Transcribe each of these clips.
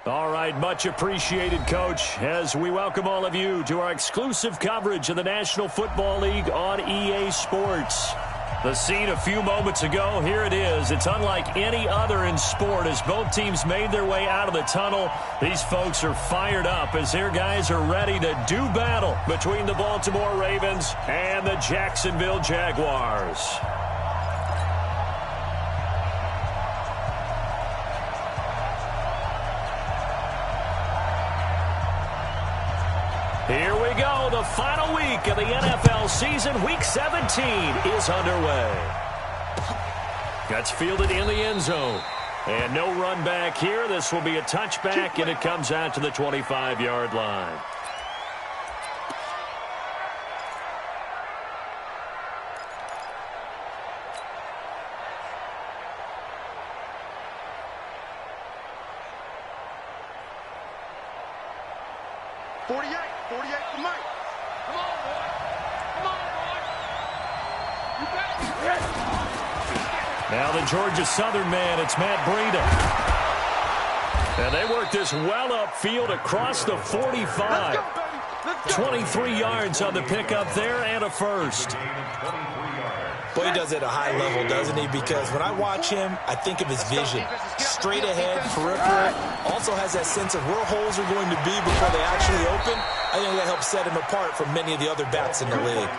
All right, much appreciated, Coach, as we welcome all of you to our exclusive coverage of the National Football League on EA Sports. The scene a few moments ago, here it is. It's unlike any other in sport as both teams made their way out of the tunnel. These folks are fired up as their guys are ready to do battle between the Baltimore Ravens and the Jacksonville Jaguars. Here we go. The final week of the NFL season. Week 17 is underway. That's fielded in the end zone. And no run back here. This will be a touchback, and it comes out to the 25-yard line. Now the Georgia Southern man, it's Matt Breida. And they work this well upfield across the 45. 23 yards on the pickup there and a first. Boy, he does it at a high level, doesn't he? Because when I watch him, I think of his vision. Straight ahead, peripheral. Also has that sense of where holes are going to be before they actually open. I think that helps set him apart from many of the other backs in the league.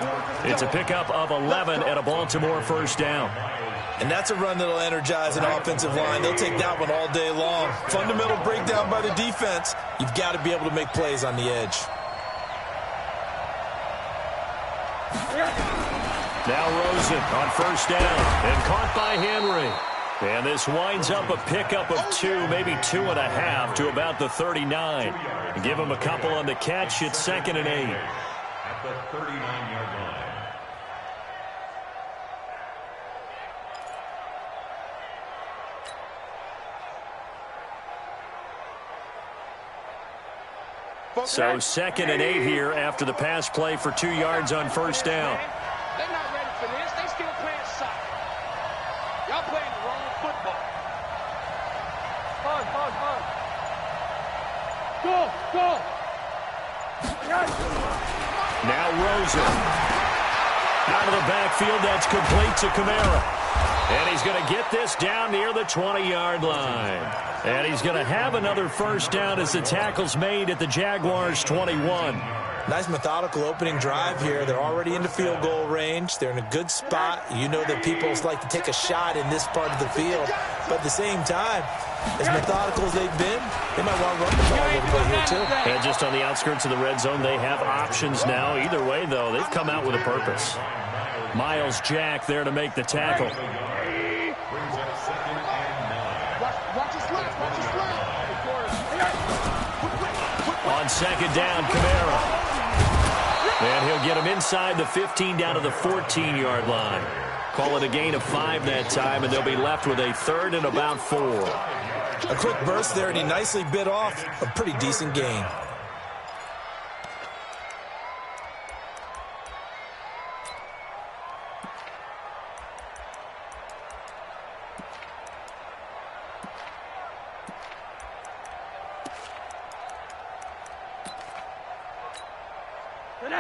It's a pickup of 11 and a Baltimore first down. And that's a run that'll energize an offensive line. They'll take that one all day long. Fundamental breakdown by the defense. You've got to be able to make plays on the edge. Now Rosen on first down and caught by Henry. And this winds up a pickup of 2, maybe 2.5 to about the 39. Give him a couple on the catch. It's 2nd and 8. At the 39-yard line. So 2nd and 8 here after the pass play for 2 yards on first down. They're not ready for this. They still playing soccer. Y'all playing the wrong football. Hard. Go. Now Rosen. Out of the backfield, that's complete to Kamara. And he's going to get this down near the 20-yard line. And he's going to have another first down as the tackle's made at the Jaguars' 21. Nice methodical opening drive here. They're already into field goal range. They're in a good spot. You know that people like to take a shot in this part of the field. But at the same time, as methodical as they've been, they might want to run the ball a little bit here too. And just on the outskirts of the red zone, they have options now. Either way, though, they've come out with a purpose. Miles Jack there to make the tackle. On second down, Kamara. And he'll get him inside the 15 down to the 14-yard line. Call it a gain of 5 that time, and they'll be left with a 3rd and about 4. A quick burst there, and he nicely bit off a pretty decent gain.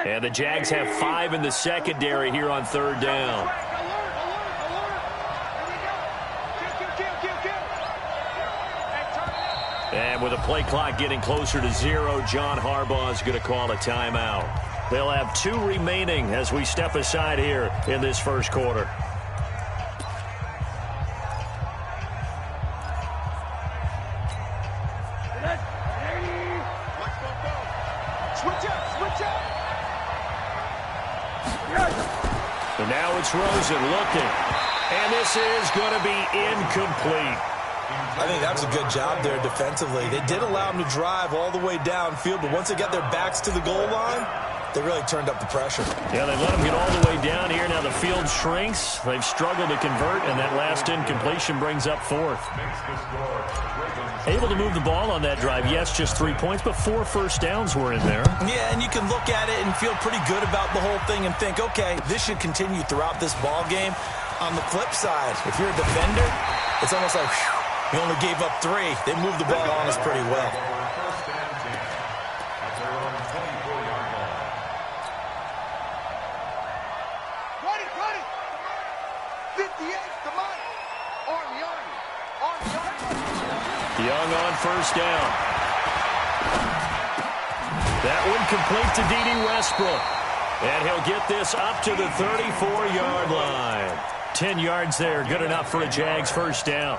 And the Jags have 5 in the secondary here on 3rd down. And with the play clock getting closer to 0, John Harbaugh is going to call a timeout. They'll have 2 remaining as we step aside here in this first quarter. So now it's Rosen looking. And this is going to be incomplete. I think that was a good job there defensively. They did allow them to drive all the way downfield, but once they got their backs to the goal line, they really turned up the pressure. Yeah, they let them get all the way down here. Now the field shrinks. They've struggled to convert, and that last incompletion brings up 4th. Able to move the ball on that drive. Yes, just 3 points, but 4 first downs were in there. Yeah, and you can look at it and feel pretty good about the whole thing and think, okay, this should continue throughout this ball game. On the flip side, if you're a defender, it's almost like, whew, He only gave up 3. They moved the ball on us pretty well. First and 10 at their own 24-yard line. Ready. 58, come on. Army. Young on first down. That one complete to D.D. Westbrook. And he'll get this up to the 34-yard line. 10 yards there, good enough for a Jags first down.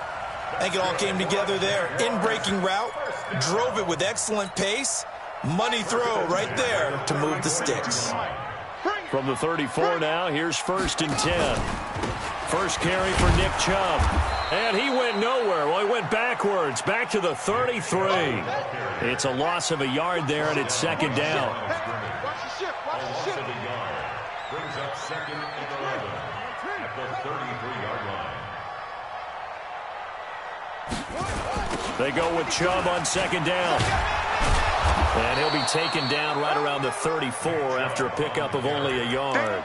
I think it all came together there. In-breaking route, drove it with excellent pace. Money throw right there to move the sticks. From the 34 now, here's first and 10. First carry for Nick Chubb. And he went nowhere. Well, he went backwards, back to the 33. It's a loss of a yard there, and it's second down. Watch the ship. Brings up second and 11 at the 33-yard line. They go with Chubb on second down. And he'll be taken down right around the 34 after a pickup of only a yard.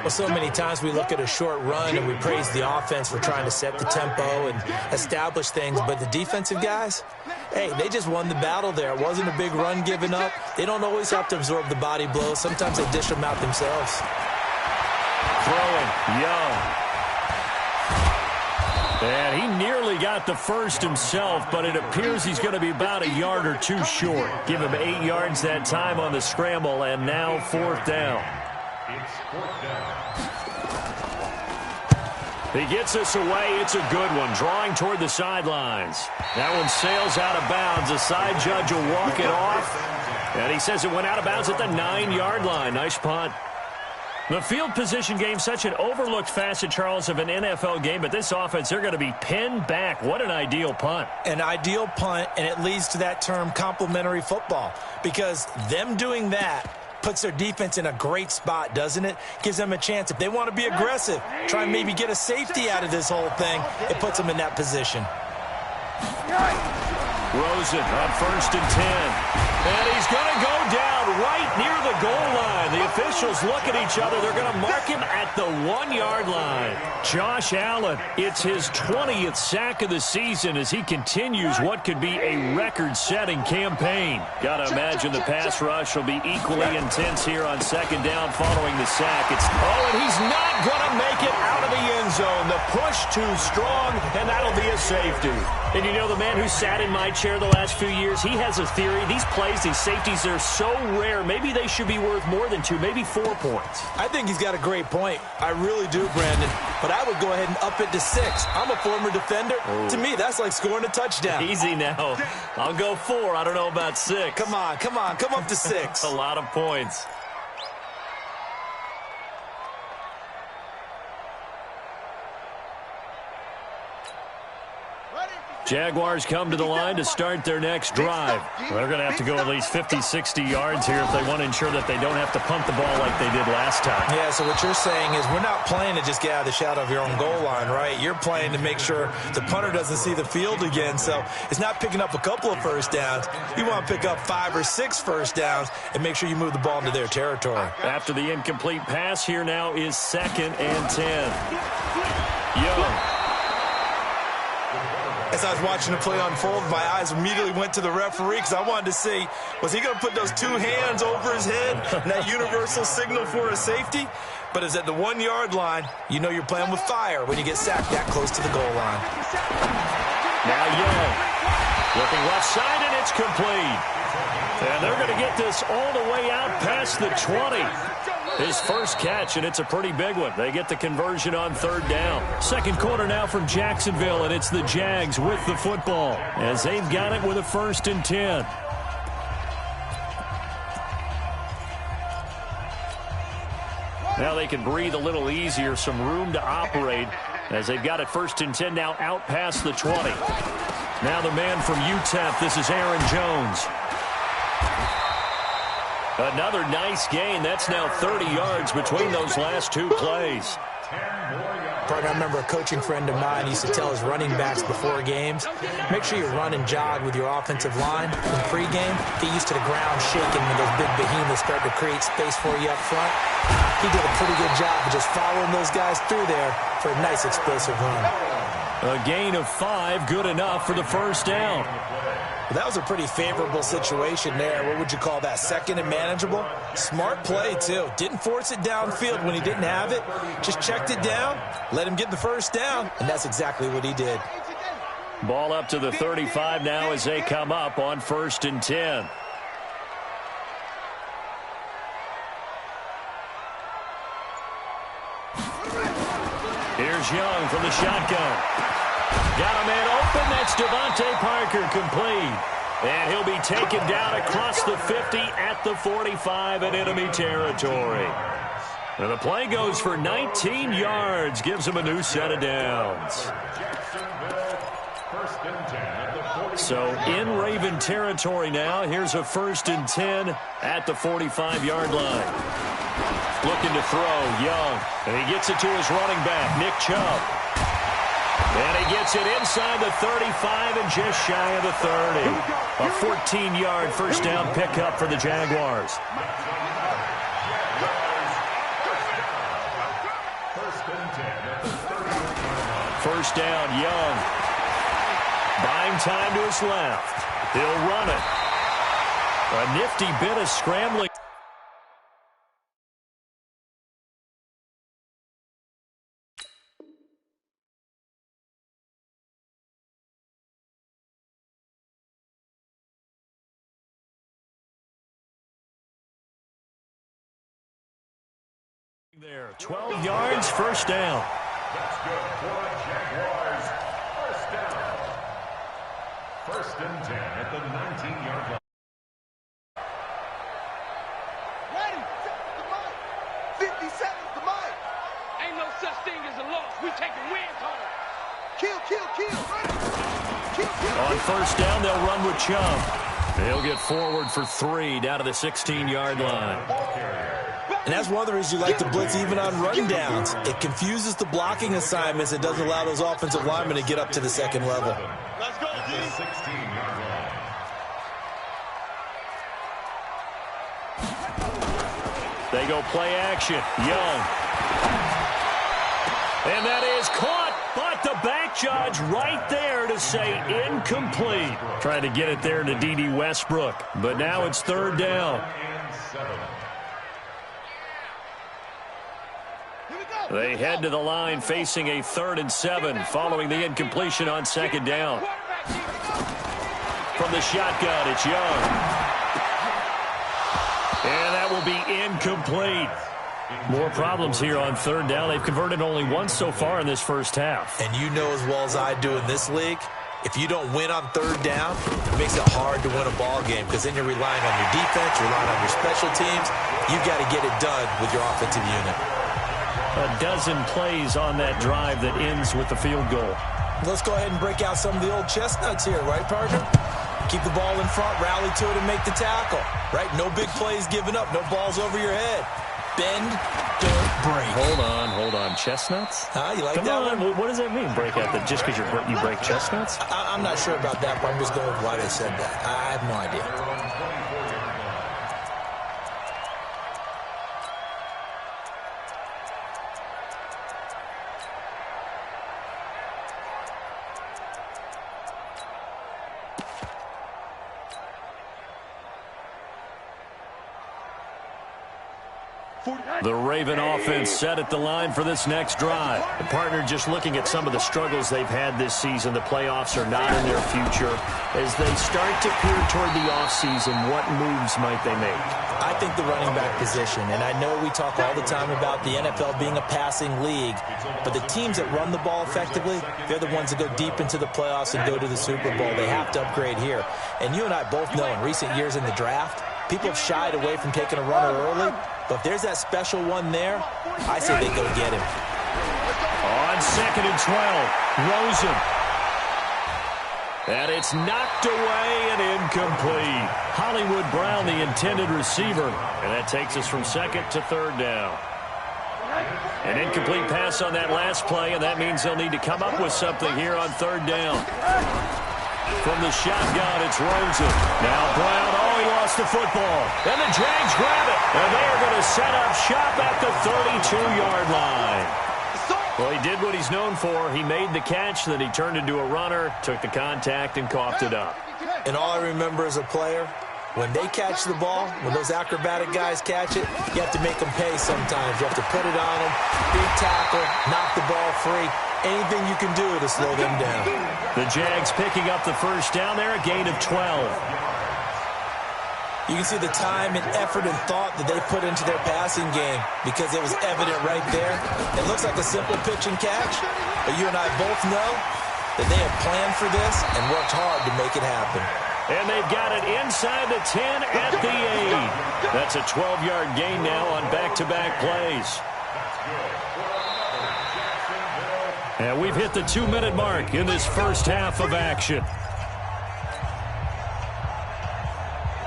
Well, so many times we look at a short run and we praise the offense for trying to set the tempo and establish things, but the defensive guys, hey, they just won the battle there. It wasn't a big run given up. They don't always have to absorb the body blows. Sometimes they dish them out themselves. Throwing, Young. And he nearly got the first himself, but it appears he's going to be about a yard or 2 short. Give him 8 yards that time on the scramble, and now fourth down. It's fourth down. He gets us away. It's a good one, drawing toward the sidelines. That one sails out of bounds. The side judge will walk it off, and he says it went out of bounds at the 9-yard line. Nice punt. The field position game, such an overlooked facet, Charles, of an NFL game, but this offense, they're going to be pinned back. What an ideal punt. An ideal punt, and it leads to that term complementary football, because them doing that puts their defense in a great spot, doesn't it? Gives them a chance. If they want to be aggressive, try and maybe get a safety out of this whole thing, it puts them in that position. Rosen on first and 10. And he's going to go down right near the goal line. The officials look at each other. They're going to mark him at the 1-yard line. Josh Allen, it's his 20th sack of the season as he continues what could be a record-setting campaign. Got to imagine the pass rush will be equally intense here on second down following the sack. And he's not going to make it out of the end zone. The push too strong, and that'll be a safety. And you know, the man who sat in my chair the last few years, he has a theory. These plays, these safeties, they're so rare. Maybe they should be worth more than 2, maybe 4 points. I think he's got a great point. I really do, Brandon. But I would go ahead and up it to 6. I'm a former defender. Oh. To me, that's like scoring a touchdown. Easy now. I'll go 4. I don't know about 6. Come on. Come up to 6. A lot of points. Jaguars come to the line to start their next drive. They're going to have to go at least 50, 60 yards here if they want to ensure that they don't have to punt the ball like they did last time. Yeah, so what you're saying is we're not playing to just get out of the shadow of your own goal line, right? You're playing to make sure the punter doesn't see the field again. So it's not picking up a couple of first downs. You want to pick up 5 or 6 first downs and make sure you move the ball into their territory. After the incomplete pass, here now is second and 10. Young. As I was watching the play unfold, my eyes immediately went to the referee because I wanted to see, was he going to put those 2 hands over his head, that universal signal for a safety? But it's at the 1-yard line. You know you're playing with fire when you get sacked that close to the goal line. Now Young looking left side, and it's complete. And they're going to get this all the way out past the 20. His first catch, and it's a pretty big one. They get the conversion on third down. Second quarter now from Jacksonville, and it's the Jags with the football as they've got it with a 1st and 10. Now they can breathe a little easier, some room to operate as they've got it 1st and 10 now out past the 20. Now the man from UTEP, this is Aaron Jones. Another nice gain. That's now 30 yards between those last 2 plays. Partner, I remember a coaching friend of mine used to tell his running backs before games, make sure you run and jog with your offensive line in pregame. Get used to the ground shaking when those big behemoths start to create space for you up front. He did a pretty good job of just following those guys through there for a nice explosive run. A gain of 5, good enough for the first down. Well, that was a pretty favorable situation there. What would you call that? Second and manageable? Smart play, too. Didn't force it downfield when he didn't have it. Just checked it down, let him get the first down, and that's exactly what he did. Ball up to the 35 now as they come up on 1st and 10. Here's Young from the shotgun. Got a man open. That's Devontae Parker, complete. And he'll be taken down across the 50 at the 45 in enemy territory. And the play goes for 19 yards. Gives him a new set of downs. So in Raven territory now. Here's a 1st and 10 at the 45-yard line. Looking to throw, Young. And he gets it to his running back, Nick Chubb. And he gets it inside the 35 and just shy of the 30. A 14-yard first down pickup for the Jaguars. First down, Young. Buying time to his left. He'll run it. A nifty bit of scrambling. There, 12 yards, first down. That's good for the Jaguars. First down. 1st and 10 at the 19-yard line. Ready, set the mic. 50 seconds, the mic. Ain't no such thing as a loss. We taking wins home. Kill, kill, kill. Ready. Kill, kill. On first down, they'll run with Chubb. He'll get forward for 3 down to the 16-yard line. And that's one of the reasons you like to blitz even on run downs. It confuses the blocking assignments. It doesn't allow those offensive linemen to get up to the second level. Let's go, D. 16-yard line. They go play action. Young. And that is caught, but the back judge right there to say incomplete. Trying to get it there to D.D. Westbrook. But now it's 3rd down. They head to the line facing a 3rd and 7 following the incompletion on 2nd down. From the shotgun, it's Young. And that will be incomplete. More problems here on 3rd down. They've converted only once so far in this first half. And you know as well as I do in this league, if you don't win on 3rd down, it makes it hard to win a ball game because then you're relying on your defense, you're relying on your special teams. You've got to get it done with your offensive unit. A dozen plays on that drive that ends with the field goal. Let's go ahead and break out some of the old chestnuts here, right, partner? Keep the ball in front, rally to it, and make the tackle, right? No big plays given up, no balls over your head. Bend, don't break. Hold on. Chestnuts? You like Come that on. one? What does that mean, break out? Just because you break chestnuts? I'm not sure about that, but I'm just going with why they said that. I have no idea. The Raven offense set at the line for this next drive. The partner just looking at some of the struggles they've had this season. The playoffs are not in their future. As they start to peer toward the offseason, what moves might they make? I think the running back position, and I know we talk all the time about the NFL being a passing league, but the teams that run the ball effectively, they're the ones that go deep into the playoffs and go to the Super Bowl. They have to upgrade here. And you and I both know in recent years in the draft, people have shied away from taking a runner early. But if there's that special one there, I say they go get him. On 2nd and 12, Rosen. And it's knocked away and incomplete. Hollywood Brown, the intended receiver. And that takes us from 2nd to 3rd down. An incomplete pass on that last play, and that means they'll need to come up with something here on 3rd down. From the shotgun, it's Rosen. Now Brown, he lost the football. And the Jags grab it. And they are going to set up shop at the 32-yard line. Well, he did what he's known for. He made the catch, then he turned into a runner, took the contact, and coughed it up. And all I remember as a player, when they catch the ball, when those acrobatic guys catch it, you have to make them pay sometimes. You have to put it on them, big tackle, knock the ball free. Anything you can do to slow them down. The Jags picking up the first down there, a gain of 12. You can see the time and effort and thought that they put into their passing game because it was evident right there. It looks like a simple pitch and catch, but you and I both know that they have planned for this and worked hard to make it happen. And they've got it inside the 10 at the 8. That's a 12-yard gain now on back-to-back plays. And we've hit the 2-minute mark in this first half of action.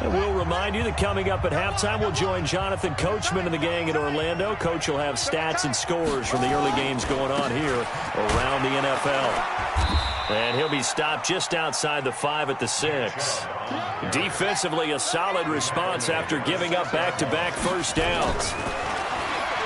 And we'll remind you that coming up at halftime, we'll join Jonathan Coachman and the gang in Orlando. Coach will have stats and scores from the early games going on here around the NFL. And he'll be stopped just outside the 5 at the 6. Defensively, a solid response after giving up back-to-back first downs.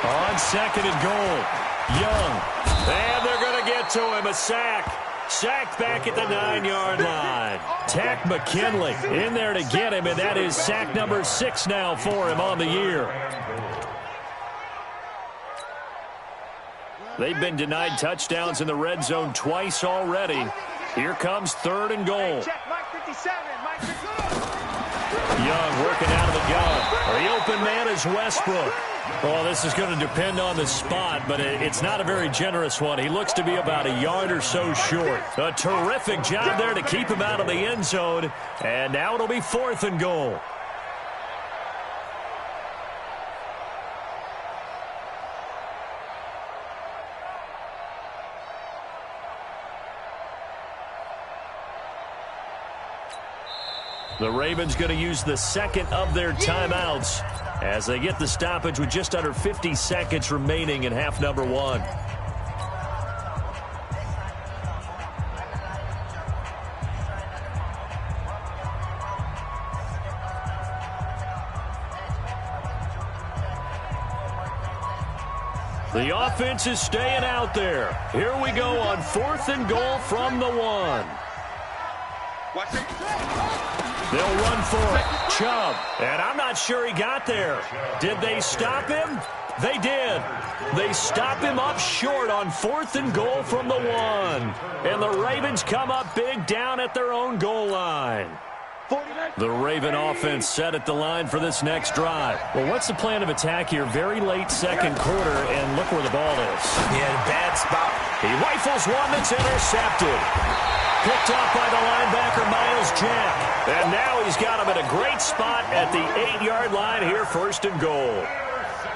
On second and goal, Young. And they're going to get to him, a sack. Sacked back at the 9-yard line. Tack McKinley in there to get him, and that is sack number 6 now for him on the year. They've been denied touchdowns in the red zone twice already. Here comes 3rd and goal. Young working out of the gun. The open man is Westbrook. Well, this is going to depend on the spot, but it's not a very generous one. He looks to be about a yard or so short. A terrific job there to keep him out of the end zone. And now it'll be 4th and goal. The Ravens going to use the second of their timeouts as they get the stoppage with just under 50 seconds remaining in half number 1. The offense is staying out there. Here we go on 4th and goal from the 1. They'll run for it. Chubb. And I'm not sure he got there. Did they stop him? They did. They stop him up short on 4th and goal from the 1. And the Ravens come up big down at their own goal line. The Raven offense set at the line for this next drive. Well, what's the plan of attack here? Very late second quarter, and look where the ball is. Yeah, bad spot. He rifles one that's intercepted. Picked off by the linebacker, Miles Jack. And now he's got him at a great spot at the 8-yard line here, 1st and goal.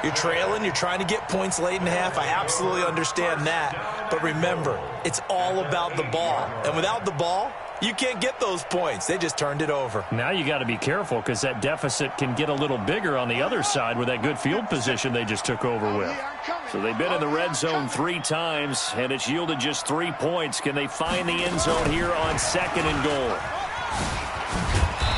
You're trailing. You're trying to get points late in half. I absolutely understand that. But remember, it's all about the ball. And without the ball, you can't get those points. They just turned it over. Now you got to be careful because that deficit can get a little bigger on the other side with that good field position they just took over with. So they've been in the red zone 3 times, and it's yielded just 3 points. Can they find the end zone here on 2nd and goal?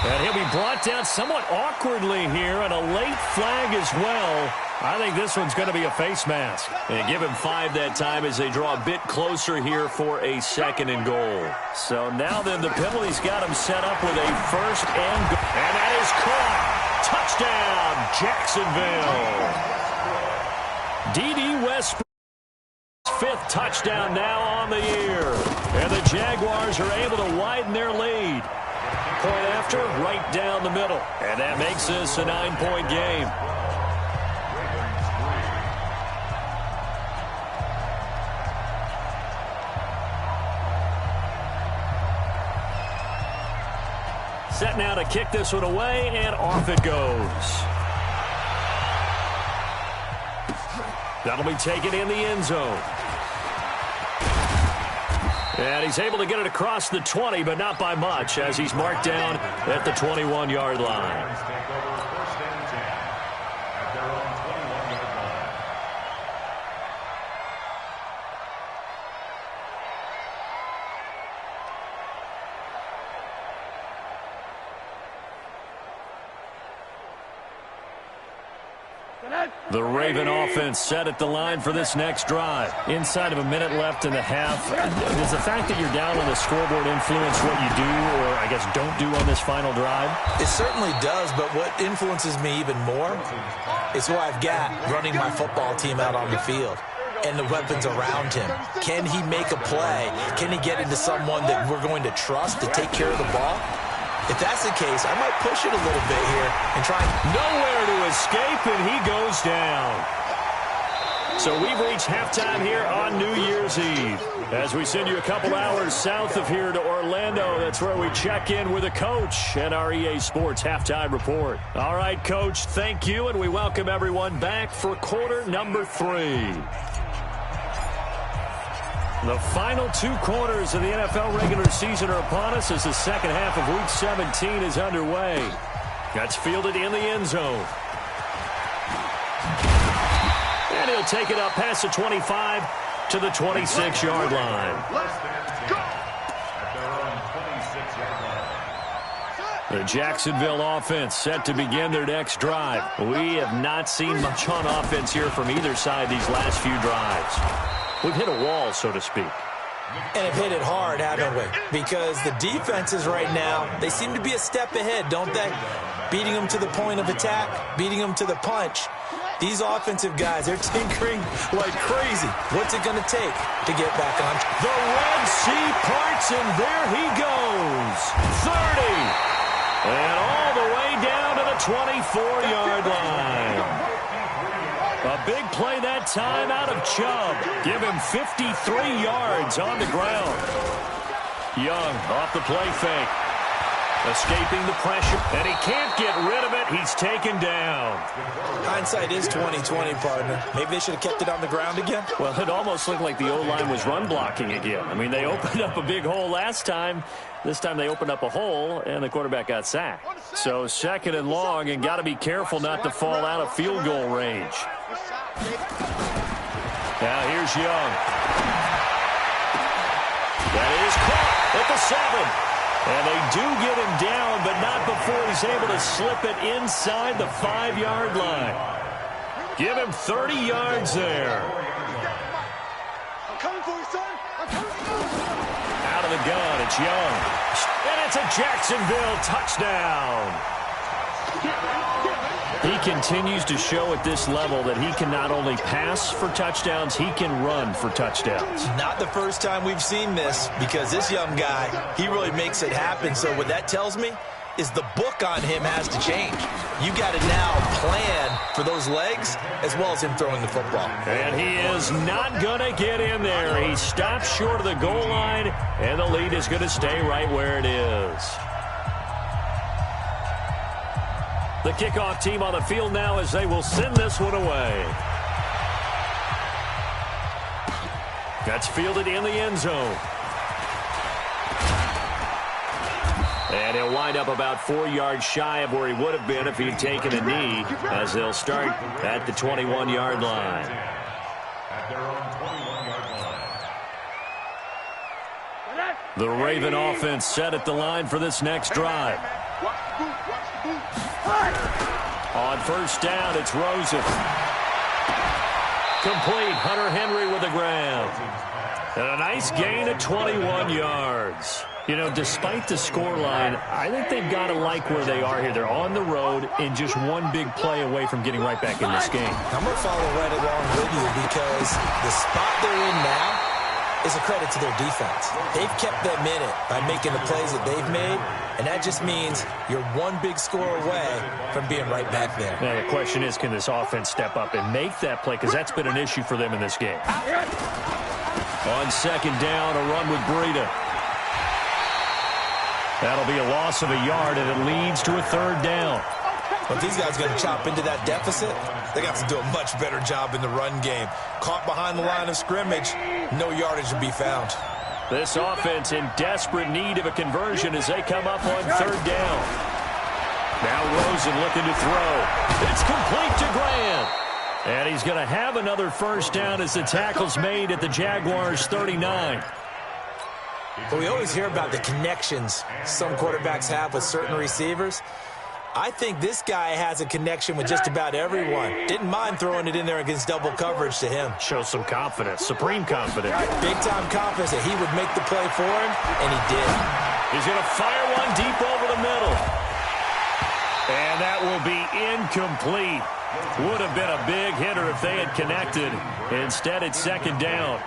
And he'll be brought down somewhat awkwardly here, and a late flag as well. I think this one's going to be a face mask. And give him 5 that time as they draw a bit closer here for a 2nd and goal. So now then the penalty's got him set up with a 1st and goal. And that is caught. Touchdown, Jacksonville. D.D. Westbrook's 5th touchdown now on the year. And the Jaguars are able to widen their lead. Point after, right down the middle. And that makes this a 9-point game. Set now to kick this one away, and off it goes. That'll be taken in the end zone. And he's able to get it across the 20, but not by much, as he's marked down at the 21-yard line. The Raven offense set at the line for this next drive. Inside of a minute left in the half. Does the fact that you're down on the scoreboard influence what you do, or I guess don't do on this final drive? It certainly does, but what influences me even more is who I've got running my football team out on the field and the weapons around him. Can he make a play? Can he get into someone that we're going to trust to take care of the ball? If that's the case, I might push it a little bit here and try. Nowhere to escape, and he goes down. So we've reached halftime here on New Year's Eve. As we send you a couple hours south of here to Orlando, that's where we check in with a coach and our EA Sports halftime report. All right, Coach, thank you, and we welcome everyone back for quarter number 3. The final 2 quarters of the NFL regular season are upon us as the second half of Week 17 is underway. That's fielded in the end zone. And he'll take it up past the 25 to the 26-yard line. The Jacksonville offense set to begin their next drive. We have not seen much on offense here from either side these last few drives. We've hit a wall, so to speak. And have hit it hard, haven't we? Because the defenses right now, they seem to be a step ahead, don't they? Beating them to the point of attack, beating them to the punch. These offensive guys, they're tinkering like crazy. What's it going to take to get back on? The Red Sea parts, and there he goes. 30. And all the way down to the 24-yard line. A big play that time out of Chubb. Give him 53 yards on the ground. Young off the play fake. Escaping the pressure, and he can't get rid of it. He's taken down. Hindsight is 20/20, partner. Maybe they should have kept it on the ground again. Well, it almost looked like the O-line was run blocking again. I mean, they opened up a big hole last time. This time they opened up a hole, and the quarterback got sacked. So second and long, and got to be careful not to fall out of field goal range. Now here's Young. That is caught at the 7. And they do get him down, but not before he's able to slip it inside the 5-yard line. Give him 30 yards there. I'm coming for you, son. I'm coming for you. Out of the gun, it's Young. And it's a Jacksonville touchdown. He continues to show at this level that he can not only pass for touchdowns, he can run for touchdowns. Not the first time we've seen this, because this young guy, he really makes it happen. So what that tells me is the book on him has to change. You got to now plan for those legs as well as him throwing the football. And he is not going to get in there. He stops short of the goal line, and the lead is going to stay right where it is. The kickoff team on the field now as they will send this one away. That's fielded in the end zone. And he'll wind up about 4 yards shy of where he would have been if he'd taken a knee, as they'll start at the 21-yard line. At their own 21-yard line. The Raven offense set at the line for this next drive. Watch the boot. Watch the boot. On first down, it's Rosen. Complete. Hunter Henry with the grab. And a nice gain of 21 yards. You know, despite the scoreline, I think they've got to like where they are here. They're on the road and just one big play away from getting right back in this game. I'm going to follow right along with you because the spot they're in now is a credit to their defense. They've kept them in it by making the plays that they've made, and that just means you're one big score away from being right back there. Now, the question is, can this offense step up and make that play? Because that's been an issue for them in this game. On second down, a run with Breida. That'll be a loss of a yard, and it leads to a third down. But these guys are going to chop into that deficit. They got to do a much better job in the run game. Caught behind the line of scrimmage, no yardage to be found. This offense in desperate need of a conversion as they come up on third down. Now Rosen looking to throw. It's complete to Grant. And he's going to have another first down as the tackle's made at the Jaguars' 39. But we always hear about the connections some quarterbacks have with certain receivers. I think this guy has a connection with just about everyone. Didn't mind throwing it in there against double coverage to him. Shows some confidence, supreme confidence. Big-time confidence that he would make the play for him, and he did. He's going to fire one deep over the middle. And that will be incomplete. Would have been a big hitter if they had connected. Instead, it's second down.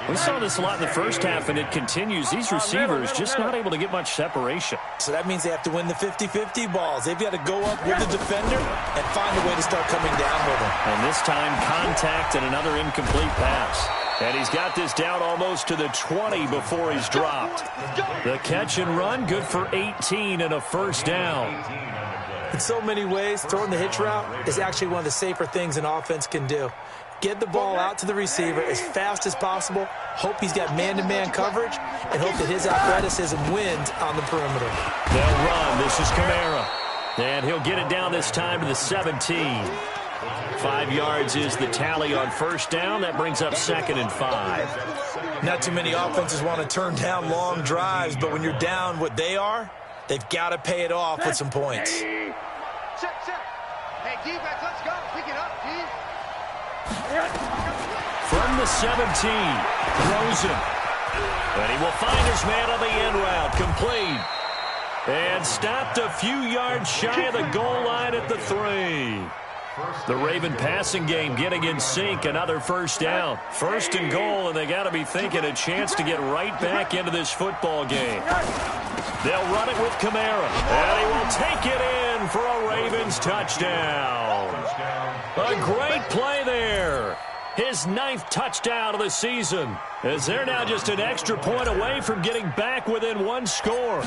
We saw this a lot in the first half, and it continues. These receivers just not able to get much separation. So that means they have to win the 50-50 balls. They've got to go up with the defender and find a way to start coming down with him. And this time, contact and another incomplete pass. And he's got this down almost to the 20 before he's dropped. The catch and run, good for 18 and a first down. In so many ways, throwing the hitch route is actually one of the safer things an offense can do. Get the ball out to the receiver as fast as possible, hope he's got man-to-man coverage, and hope that his athleticism wins on the perimeter. They'll run. This is Kamara. And he'll get it down this time to the 17. 5 yards is the tally on first down. That brings up 2nd and 5. Not too many offenses want to turn down long drives, but when you're down what they are, they've got to pay it off with some points. Check. Hey, defense, let's go. Pick it up, D. From the 17, throws him. And he will find his man on the end route, complete. And stopped a few yards shy of the goal line at the 3. The Raven passing game getting in sync, another first down. 1st and goal, and they got to be thinking a chance to get right back into this football game. They'll run it with Kamara, and he will take it in for a Ravens touchdown. A great play there. His 9th touchdown of the season, as they're now just an extra point away from getting back within 1 score.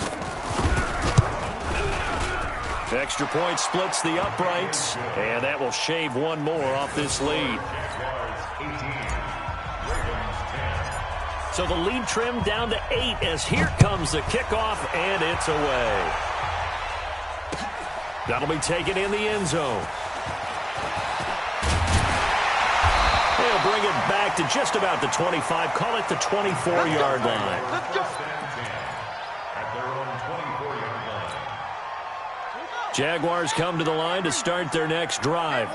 Extra point splits the uprights, and that will shave 1 more off this lead. So the lead trimmed down to 8 as here comes the kickoff, and it's away. That'll be taken in the end zone. They'll bring it back to just about the 25, call it the 24-yard line. Jaguars come to the line to start their next drive.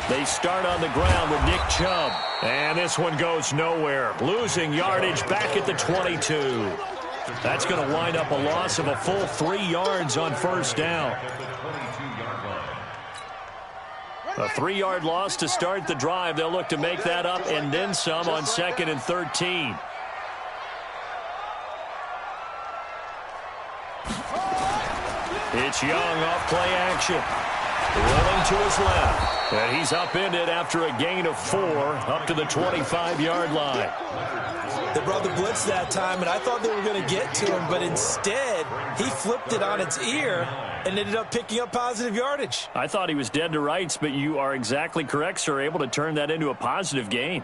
They start on the ground with Nick Chubb. And this one goes nowhere. Losing yardage back at the 22. That's going to wind up a loss of a full 3 yards on first down. A 3-yard loss to start the drive. They'll look to make that up and then some on 2nd and 13. It's Young off play action. Rolling to his left. And he's upended after a gain of 4 up to the 25-yard line. They brought the blitz that time, and I thought they were going to get to him, but instead he flipped it on its ear and ended up picking up positive yardage. I thought he was dead to rights, but you are exactly correct, sir, able to turn that into a positive gain.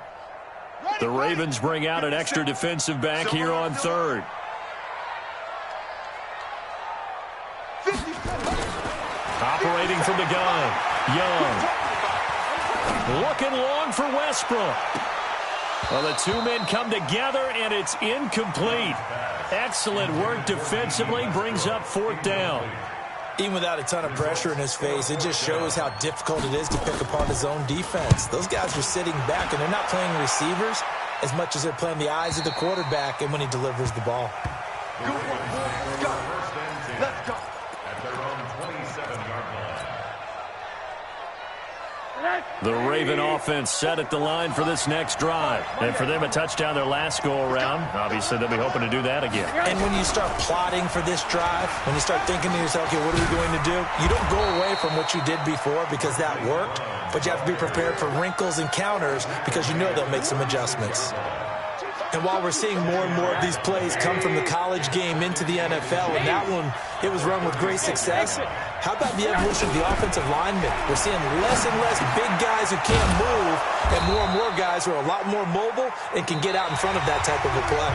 The Ravens bring out an extra defensive back here on 3rd. Operating from the gun, Young. Looking long for Westbrook. Well, the 2 men come together, and it's incomplete. Excellent work defensively, brings up 4th down. Even without a ton of pressure in his face, it just shows how difficult it is to pick apart his own defense. Those guys are sitting back, and they're not playing receivers as much as they're playing the eyes of the quarterback and when he delivers the ball. Let's go. The Raven offense set at the line for this next drive. And for them, a touchdown their last go-around. Obviously, they'll be hoping to do that again. And when you start plotting for this drive, when you start thinking to yourself, okay, what are we going to do? You don't go away from what you did before because that worked, but you have to be prepared for wrinkles and counters because you know they'll make some adjustments. And while we're seeing more and more of these plays come from the college game into the NFL, and that one, it was run with great success, how about the evolution of the offensive linemen? We're seeing less and less big guys who can't move, and more guys who are a lot more mobile and can get out in front of that type of a play.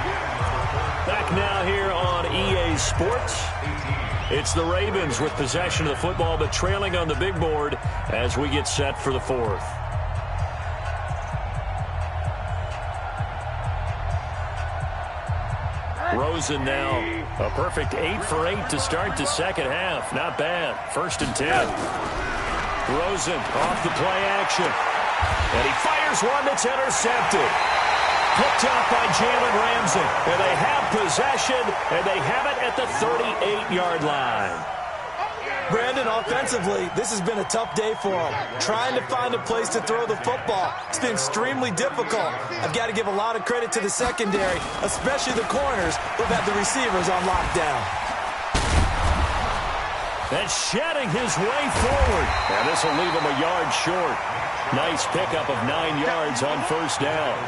Back now here on EA Sports. It's the Ravens with possession of the football, but trailing on the big board as we get set for the 4th. Rosen now a perfect 8 for 8 to start the second half. Not bad. 1st and 10. Rosen off the play action. And he fires one that's intercepted. Picked off by Jalen Ramsey. And they have possession, and they have it at the 38-yard line. Brandon, offensively, this has been a tough day for him. Trying to find a place to throw the football. It's been extremely difficult. I've got to give a lot of credit to the secondary, especially the corners who've had the receivers on lockdown. And shedding his way forward. And this will leave him a yard short. Nice pickup of 9 yards on 1st down.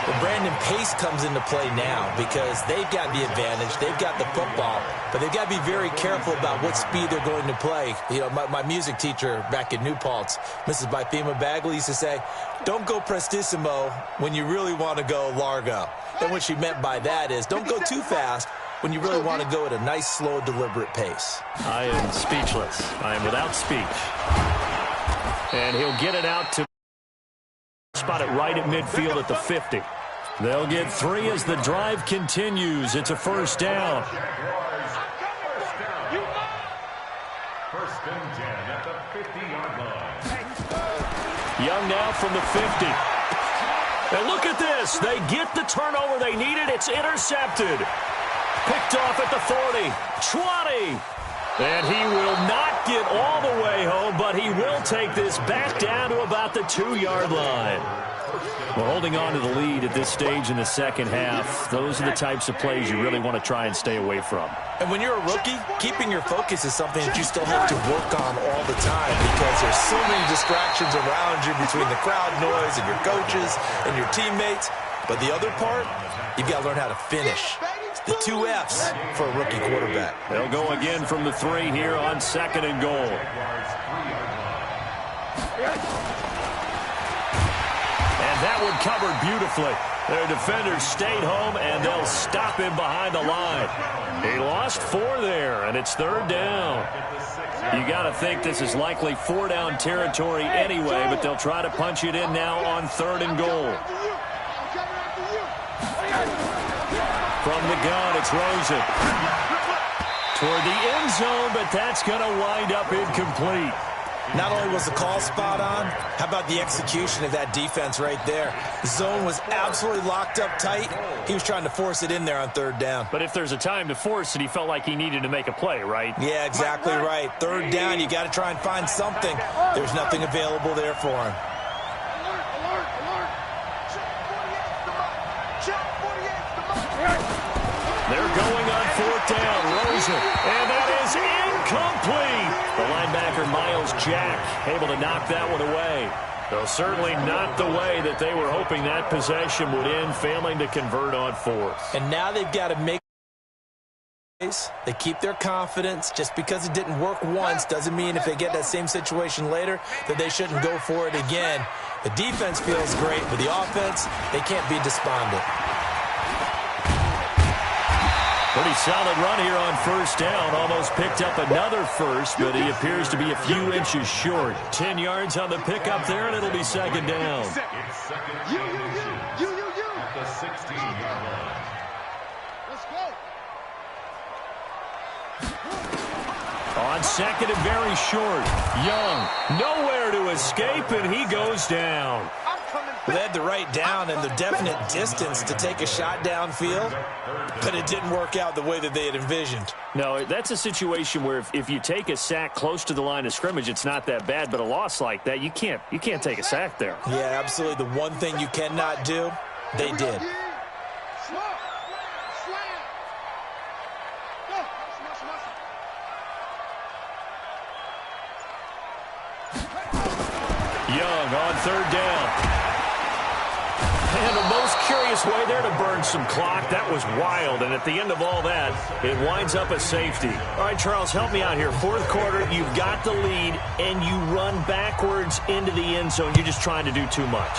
Well, Brandon, pace comes into play now because they've got the advantage. They've got the football, but they've got to be very careful about what speed they're going to play. You know, my music teacher back in New Paltz, Mrs. Bythema Bagley, used to say, don't go prestissimo when you really want to go largo. And what she meant by that is don't go too fast when you really want to go at a nice, slow, deliberate pace. I am speechless. I am without speech. And he'll get it out to spot it right at midfield at the 50. They'll get 3 as the drive continues. It's a 1st down. 1st and 10 at the 50-yard line. Young now from the 50. And look at this. They get the turnover they needed. It's intercepted. Picked off at the 40. 20. And he will not get all the way home, but he will take this back down to about the 2-yard line. We're holding on to the lead at this stage in the second half. Those are the types of plays you really want to try and stay away from. And when you're a rookie, keeping your focus is something that you still have to work on all the time because there's so many distractions around you between the crowd noise and your coaches and your teammates. But the other part, you've got to learn how to finish. The 2 F's for a rookie quarterback. They'll go again from the 3 here on 2nd and goal. And that one covered beautifully. Their defenders stayed home, and they'll stop him behind the line. He lost 4 there, and it's 3rd down. You got to think this is likely 4-down territory anyway, but they'll try to punch it in now on 3rd and goal. From the gun, it's Rosen. Toward the end zone, but that's going to wind up incomplete. Not only was the call spot on, how about the execution of that defense right there? The zone was absolutely locked up tight. He was trying to force it in there on 3rd down. But if there's a time to force it, he felt like he needed to make a play, right? Yeah, exactly right. 3rd down, you got to try and find something. There's nothing available there for him. They're going on 4th down. Rosen. And that is incomplete. The linebacker, Miles Jack, able to knock that one away. Though certainly not the way that they were hoping that possession would end, failing to convert on 4th. And now they've got to make they keep their confidence. Just because it didn't work once doesn't mean if they get that same situation later that they shouldn't go for it again. The defense feels great, but the offense, they can't be despondent. Pretty solid run here on 1st down. Almost picked up another first, but he appears to be a few inches short. 10 yards on the pickup there, and it'll be 2nd down. It's 2nd down at the 16-yard line. Let's go. On 2nd and very short. Young, nowhere to escape, and he goes down. They had the right down and the definite distance to take a shot downfield, but it didn't work out the way that they had envisioned. No, that's a situation where if you take a sack close to the line of scrimmage, it's not that bad, but a loss like that, you can't take a sack there. Yeah, absolutely. The one thing you cannot do, they did. Young on 3rd down. And the most curious way there to burn some clock. That was wild. And at the end of all that, it winds up a safety. All right, Charles, help me out here. 4th quarter, you've got the lead, and you run backwards into the end zone. You're just trying to do too much.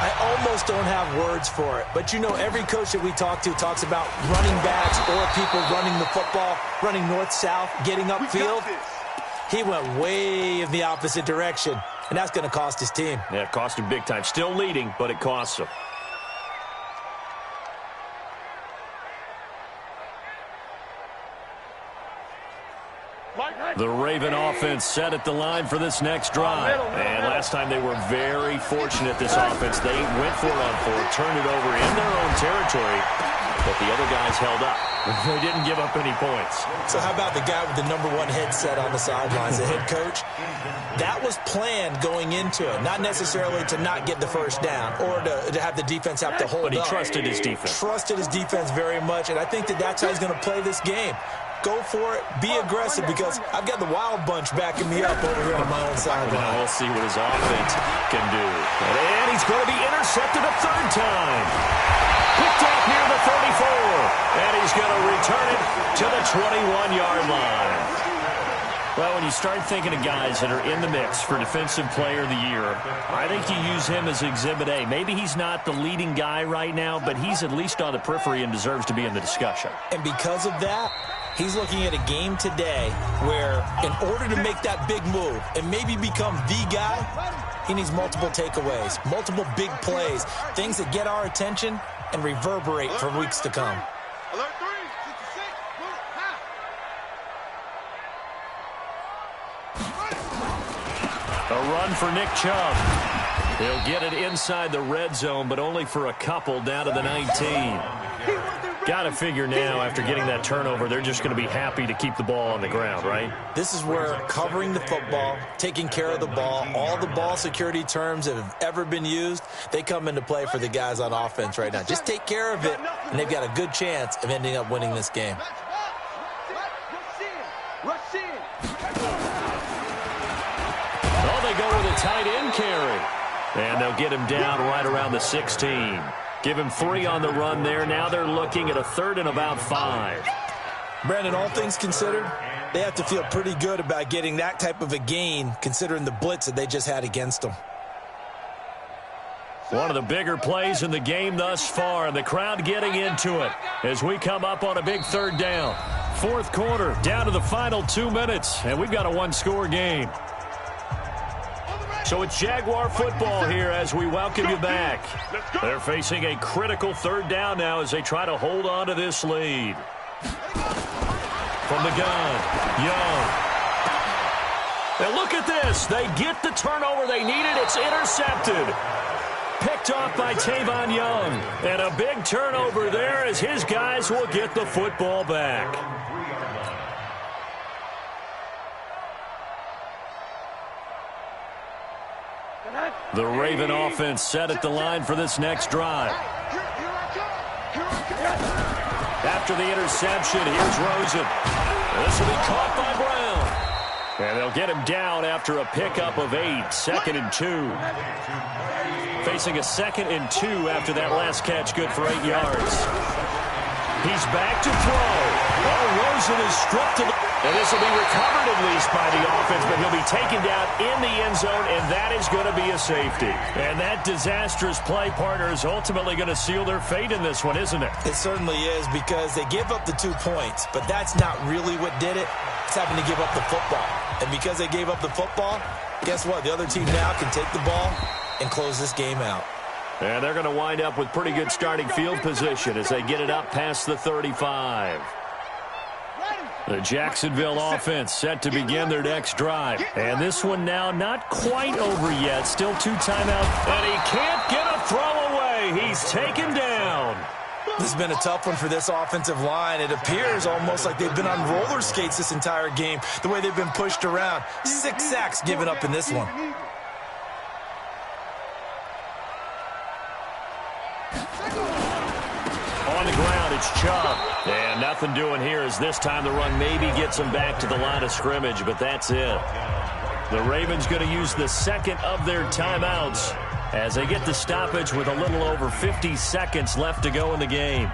I almost don't have words for it. But, you know, every coach that we talk to talks about running backs or people running the football, running north-south, getting upfield. He went way in the opposite direction. And that's going to cost his team. Yeah, it cost him big time. Still leading, but it costs him. The Raven offense set at the line for this next drive. And last time they were very fortunate, this offense. They went for it on fourth, turned it over in their own territory, but the other guys held up. They didn't give up any points. So how about the guy with the #1 headset on the sidelines, the head coach? That was planned going into it, not necessarily to not get the first down or to have the defense have to hold up. But he trusted his defense. Trusted his defense very much, and I think that's how he's going to play this game. Go for it. Be aggressive, because I've got the wild bunch backing me up over here on my own sideline. Now we'll see what his offense can do. And he's going to be intercepted a third time. Picked up near the 34. And he's going to return it to the 21-yard line. Well, when you start thinking of guys that are in the mix for Defensive Player of the Year, I think you use him as Exhibit A. Maybe he's not the leading guy right now, but he's at least on the periphery and deserves to be in the discussion. And because of that, he's looking at a game today where, in order to make that big move and maybe become the guy, he needs multiple takeaways, multiple big plays, things that get our attention and reverberate for weeks to come. A run for Nick Chubb. He'll get it inside the red zone, but only for a couple, down to the 19. Got to figure now, after getting that turnover, they're just going to be happy to keep the ball on the ground, right? This is where covering the football, taking care of the ball, all the ball security terms that have ever been used, they come into play for the guys on offense right now. Just take care of it, and they've got a good chance of ending up winning this game. Well, they go with a tight end carry. And they'll get him down right around the 16. Give him 3 on the run there. Now they're looking at a 3rd and about 5. Brandon, all things considered, they have to feel pretty good about getting that type of a gain, considering the blitz that they just had against them. One of the bigger plays in the game thus far, and the crowd getting into it as we come up on a big 3rd down. 4th quarter, down to the final 2 minutes, and we've got a 1-score game. So it's Jaguar football here as we welcome you back. They're facing a critical 3rd down now as they try to hold on to this lead. From the gun, Young. And look at this. They get the turnover they needed. It's intercepted. Picked off by Tavon Young. And a big turnover there as his guys will get the football back. The Raven offense set at the line for this next drive. After the interception, here's Rosen. This will be caught by Brown. And they'll get him down after a pickup of 8, 2nd and 2. Facing a 2nd and 2 after that last catch, good for 8 yards. He's back to throw. Oh, Rosen is stripped to the... And this will be recovered at least by the offense, but he'll be taken down in the end zone, and that is going to be a safety. And that disastrous play, partner, is ultimately going to seal their fate in this one, isn't it? It certainly is, because they gave up the 2 points, but that's not really what did it. It's having to give up the football. And because they gave up the football, guess what? The other team now can take the ball and close this game out. And they're going to wind up with pretty good starting field position as they get it up past the 35. The Jacksonville offense set to begin their next drive. And this one now not quite over yet. Still 2 timeouts. And he can't get a throw away. He's taken down. This has been a tough one for this offensive line. It appears almost like they've been on roller skates this entire game, the way they've been pushed around. 6 sacks given up in this one. On the ground, it's Chubb. And nothing doing here as this time the run maybe gets them back to the line of scrimmage, but that's it. The Ravens going to use the 2nd of their timeouts as they get the stoppage with a little over 50 seconds left to go in the game.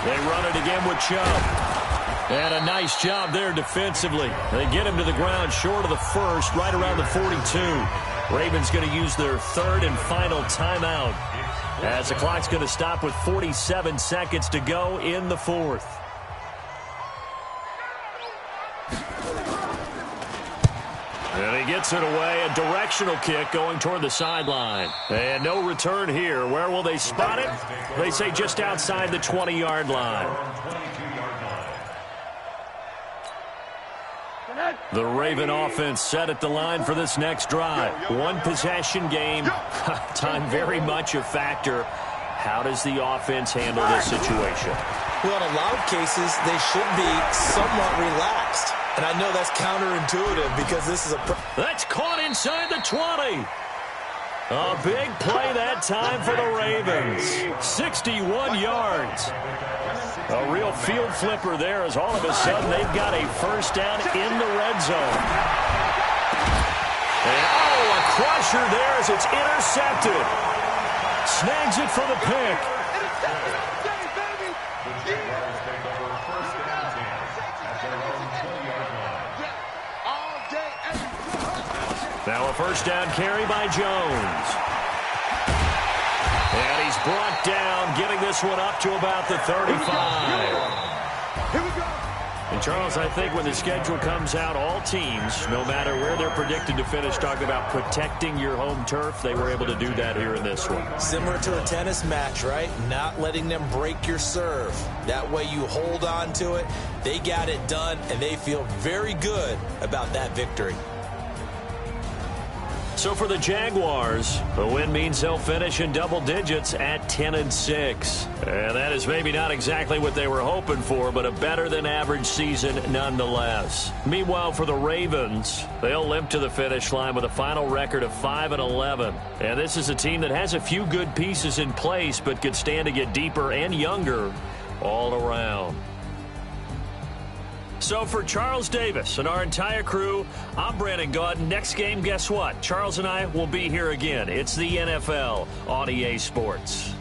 They run it again with Chubb. And a nice job there defensively. They get him to the ground short of the 1st, right around the 42. Ravens going to use their 3rd and final timeout as the clock's going to stop with 47 seconds to go in the 4th. And he gets it away, a directional kick going toward the sideline. And no return here. Where will they spot it? They say just outside the 20-yard line. The Raven offense set at the line for this next drive. One possession game. Time very much a factor. How does the offense handle this situation? Well, in a lot of cases, they should be somewhat relaxed. And I know that's counterintuitive because this is That's caught inside the 20. A big play that time for the Ravens. 61 yards. A real field flipper there as all of a sudden they've got a first down in the red zone. And a crusher there as it's intercepted. Snags it for the pick. Now a first down carry by Jones. And he's brought down, getting this one up to about the 35. Here we go. And, Charles, I think when the schedule comes out, all teams, no matter where they're predicted to finish, talk about protecting your home turf. They were able to do that here in this one. Similar to a tennis match, right? Not letting them break your serve. That way you hold on to it. They got it done, and they feel very good about that victory. So for the Jaguars, a win means they'll finish in double digits at 10-6. And that is maybe not exactly what they were hoping for, but a better than average season nonetheless. Meanwhile, for the Ravens, they'll limp to the finish line with a final record of 5-11. And this is a team that has a few good pieces in place, but could stand to get deeper and younger all around. So for Charles Davis and our entire crew, I'm Brandon Gaudin. Next game, guess what? Charles and I will be here again. It's the NFL on EA Sports.